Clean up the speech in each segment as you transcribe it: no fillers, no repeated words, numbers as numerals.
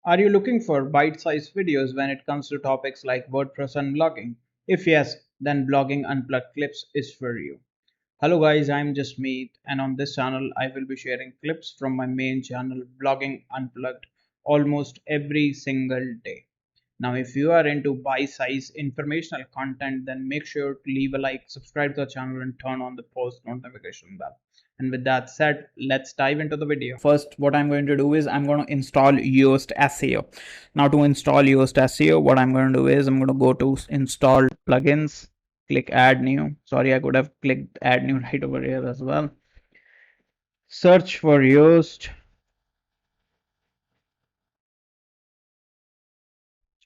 Are you looking for bite-sized videos when it comes to topics like WordPress and blogging? If yes, then Blogging Unplugged Clips is for you. Hello guys, I'm Jasmeet, and on this channel I will be sharing clips from my main channel Blogging Unplugged almost every single day. Now if you are into bite-sized informational content, then make sure to leave a like, subscribe to the channel and turn on the post notification bell. And with that said, let's dive into the video. First, what I'm going to do is I'm going to install Yoast SEO. Now to install Yoast SEO, what I'm going to do is I'm going to go to install plugins, click add new. Sorry, I could have clicked add new right over here as well. Search for Yoast,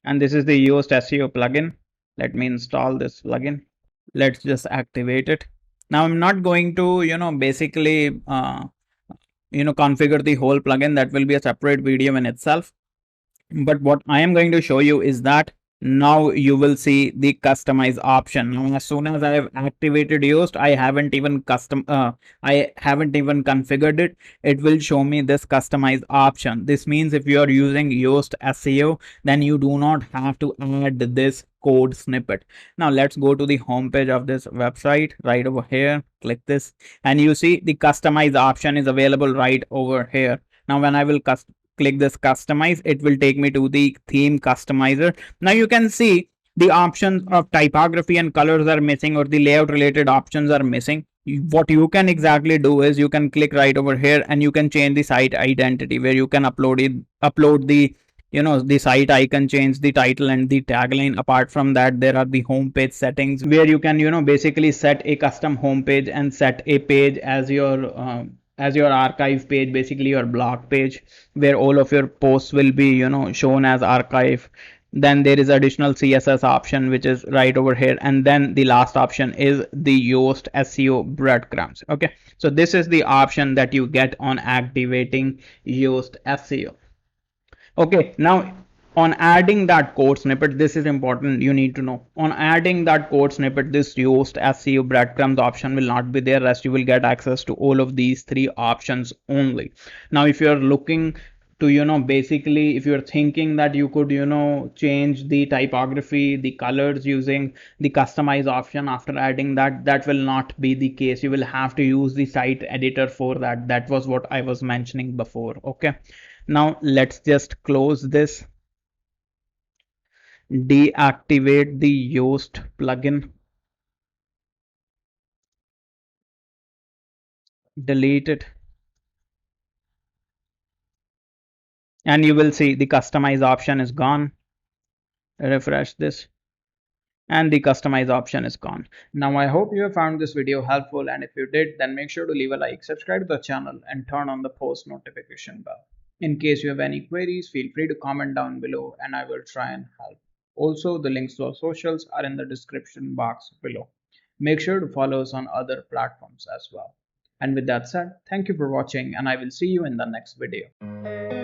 and this is the Yoast SEO plugin. Let me install this plugin. Let's just activate it. Now I'm not going to basically configure the whole plugin. That will be a separate video in itself. But what I am going to show you is that now you will see the customize option. Now as soon as I have activated Yoast, I haven't even configured it. It will show me this customize option. This means if you are using Yoast SEO, then you do not have to add this code snippet. Now let's go to the home page of this website. Right over here, click this, and you see the customize option is available right over here. Now when I will click this customize, it will take me to the theme customizer. Now you can see the options of typography and colors are missing, or the layout related options are missing. What you can exactly do is you can click right over here and you can change the site identity, where you can upload the the site icon, change the title and the tagline. Apart from that, there are the home page settings, where you can basically set a custom home page and set a page as your archive page, basically your blog page, where all of your posts will be shown as archive. Then there is additional CSS option, which is right over here, and then the last option is the Yoast SEO breadcrumbs. Okay, so this is the option that you get on activating Yoast SEO. Okay, now on adding that code snippet, this is important, you need to know. On adding that code snippet, this Yoast SEO breadcrumbs option will not be there. Rest you will get access to all of these three options only. Now if you're looking to basically, if you're thinking that you could change the typography, the colors using the customize option after adding that, that will not be the case. You will have to use the site editor for that. That was what I was mentioning before. Okay, now let's just close this, deactivate the Yoast plugin, delete it, and you will see the customize option is gone. Refresh this and the customize option is gone. Now I hope you have found this video helpful, and if you did, then make sure to leave a like, subscribe to the channel and turn on the post notification bell. In case you have any queries, feel free to comment down below and I will try and help. Also, the links to our socials are in the description box below. Make sure to follow us on other platforms as well. And with that said, thank you for watching and I will see you in the next video.